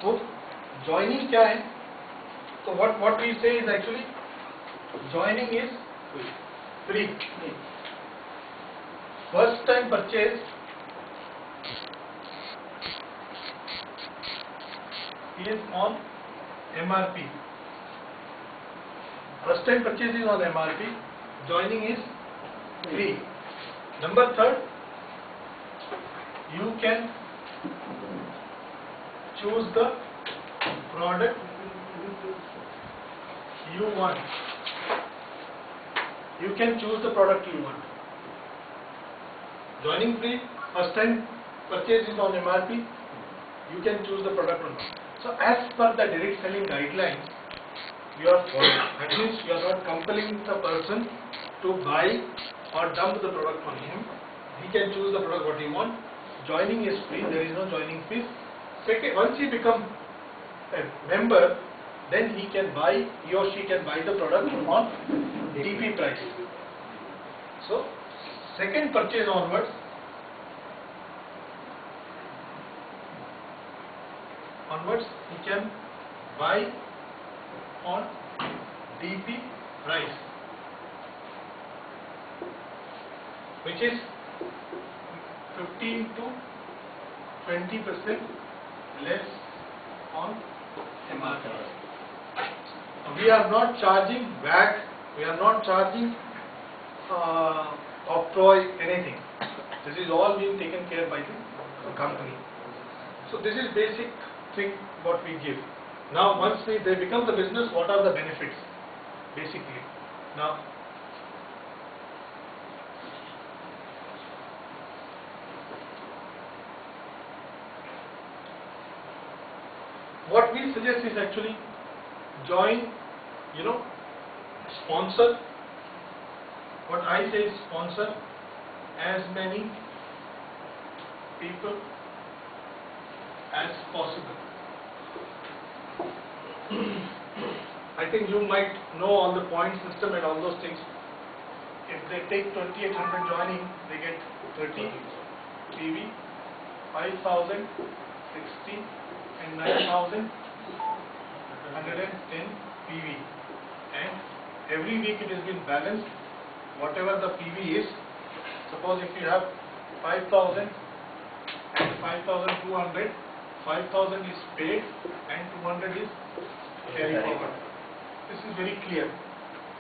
तो joining क्या है? So what we say is actually joining is free. First time purchase is on MRP. First time purchase is on MRP. Joining is free. Number third, you can choose the product you want. You can choose the product you want. Joining free, first time purchase is on MRP. You can choose the product or not. So as per the direct selling guidelines, you are following. That means you are not compelling the person to buy or dump the product on him. He can choose the product what he wants. Joining is free. There is no joining fees. Second, once he becomes a member, then he or she can buy the product on DP price. So second purchase onwards, he can buy on DP price, which is 15 to 20% less on MRP. We are not charging VAT, we are not charging octroi, anything. This is all being taken care by the company. So this is basic thing what we give. Now once they become the business, what are the benefits basically? Now what we suggest is actually join, sponsor. What I say is sponsor as many people as possible. I think you might know all the point system and all those things. If they take 2800 joining, they get 30 PV, 5000, 60 and 9110 PV, and every week it has been balanced. Whatever the PV is, suppose if you have 5000 and 5200, 5000 is paid and 200 is carry forward. This is very clear,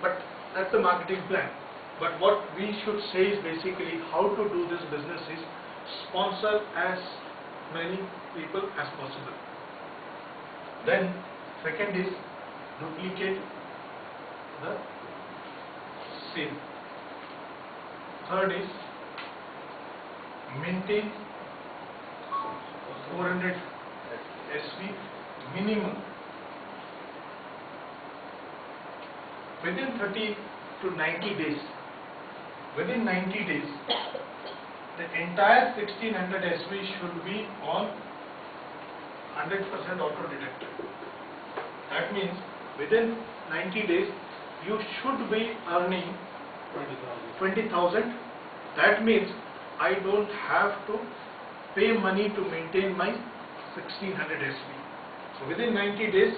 but that's the marketing plan. But what we should say is basically how to do this business is sponsor as many people as possible. Then second is duplicate the sale. Third is maintain 400 SV minimum. Within 30 to 90 days, within 90 days, the entire 1600 SV should be on 100% auto deducted. That means within 90 days, you should be earning 20,000. That means I don't have to pay money to maintain my 1600 SV. So within 90 days,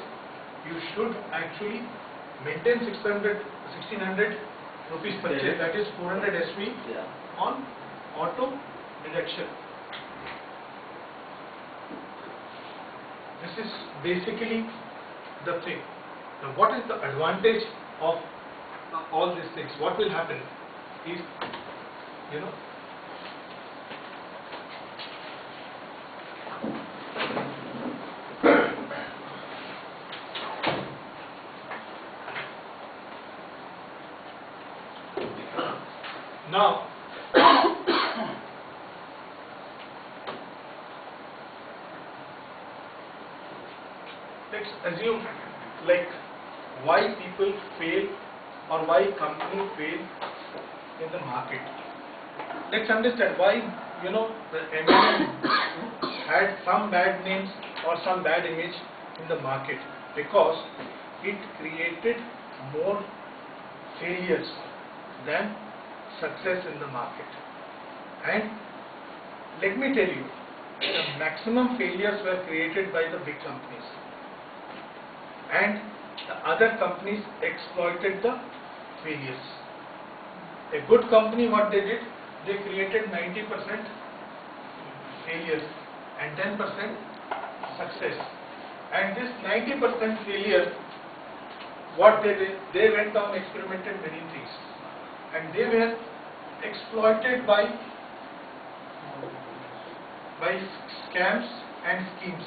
you should actually maintain 1600 rupees purchase, that is 400 SV on auto deduction. This is basically the thing. Now what is the advantage of all these things? What will happen is, now let's assume like why people fail or why companies fail in the market. Let's understand why the MLM had some bad names or some bad image in the market, because it created more failures than success in the market. And let me tell you, the maximum failures were created by the big companies, and the other companies exploited the failures. A good company, what they did, they created 90% failures and 10% success. And this 90% failure, what they did, they went on experimented many things, and they were exploited by scams and schemes.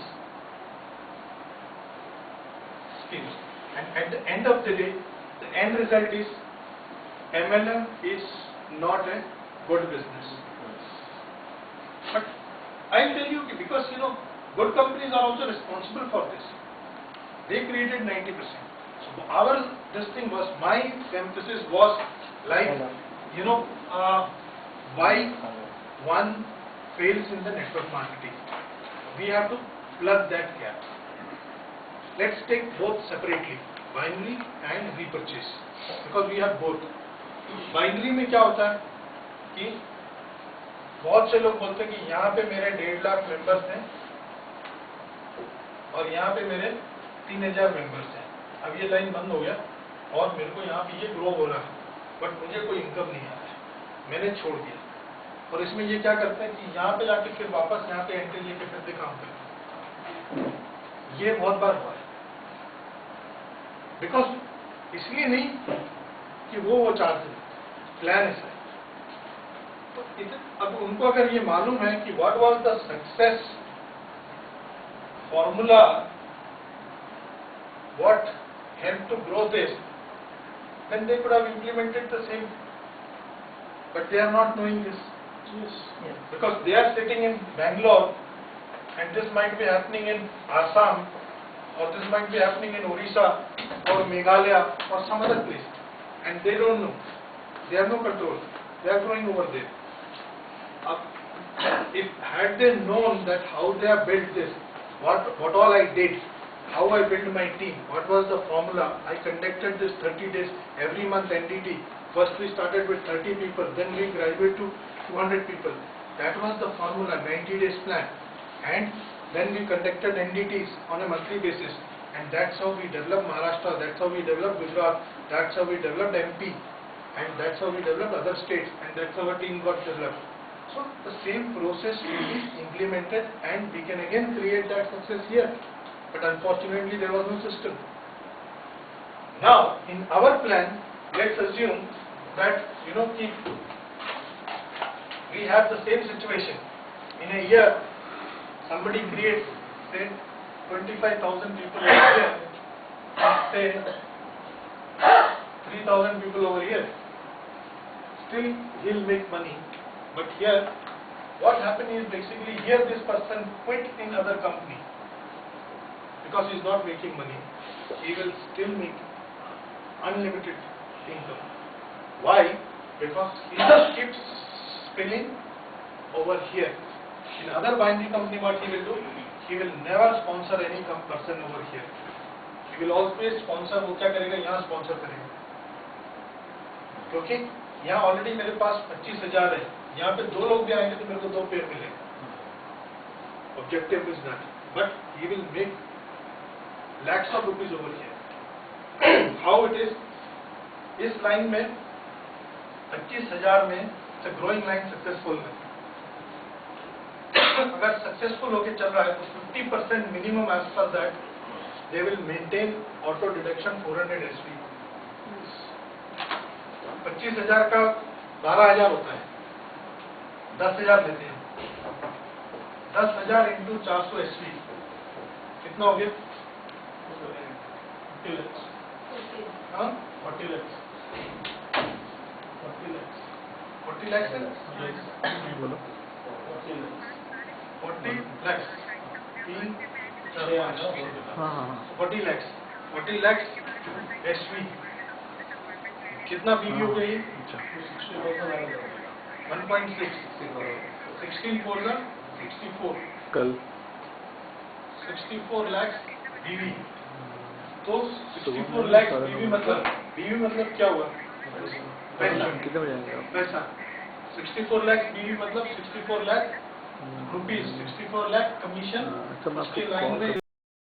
And at the end of the day, the end result is MLM is not a good business. But I'll tell you, because good companies are also responsible for this. They created 90%. So my emphasis was like, why one fails in the network marketing. We have to plug that gap. Let's take both separately, binary and repurchase, because we have both. Binary में क्या होता है कि बहुत से लोग बोलते हैं कि यहाँ पे मेरे 1.5 लाख मेंबर्स हैं और यहाँ पे मेरे 3000 मेंबर्स हैं. अब ये लाइन बंद हो गया और मेरे को यहाँ पे ये ग्रो हो रहा है, बट मुझे कोई इनकम नहीं आ रहा है, मैंने छोड़ दिया. और इसमें ये क्या करते हैं कि यहाँ पे जाके फिर वापस यहाँ पे एंट्री लेके फिर से काम करते हैं. ये बहुत बार हुआ है. बिकॉज इसलिए नहीं कि वो चाहते, प्लान ऐसा है. तो अब उनको अगर ये मालूम है कि what was the success formula, what helped to grow this, then they could have implemented the same. But they are not knowing this. Yes. Because they are sitting in Bangalore, and this might be happening in Assam, or this might be happening in Orissa, or Meghalaya, or some other place, and they don't know. They have no control. They are growing over there. If had they known that how they have built this, what all I did, how I built my team, what was the formula, I conducted this 30 days, every month NDT. First we started with 30 people, then we graduated to 200 people. That was the formula, 90 days plan. And then we conducted NDTs on a monthly basis. And that's how we developed Maharashtra, that's how we developed Gujarat, that's how we developed MP. And that's how we developed other states, and that's how our team got developed. So the same process will be implemented, and we can again create that success here. But unfortunately there was no system. Now in our plan, let's assume that we have the same situation. In a year, somebody creates say 25,000 people over here, say 3,000 people over here. Still he'll make money. But here, what happened is basically here this person quit in other company because he's not making money. He will still make unlimited income. Why? Because he keeps spilling over here. In other binary company, what he will do? He will never sponsor any person over here. He will always sponsor. वो क्या करेगा? यहाँ sponsor करेगा. क्योंकि यहाँ already मेरे पास 25,000 है. यहाँ पे 2 लोग भी आएंगे तो मेरे को 2 पेड़ मिलेंगे. Objective is that. But he will make lakhs of rupees over here. How it is? इस लाइन में 25,000 में it's a growing line successful में. अगर successful होके चल रहा है तो 50% minimum as per that they will maintain auto deduction 400 SV. 25,000 का 12,000 होता है. 10,000 लेते हैं. 10,000 into 400 SV कितना हो गया? 40 lakhs. हाँ? 40 lakhs. 40 lakhs. 40 lakhs है? बोलो. 40 lakhs. 40 lakhs. 40 lakhs SV. कितना PV हो गई? 1.6. 16 4 का 64. कल 64 lakhs BV. तो 64 lakhs BV मतलब क्या हुआ? पैसा. 64 lakhs BV मतलब 64 लाख रुपीज 64 लाख कमीशन अच्छा, मैं आपको उसके लाइन call में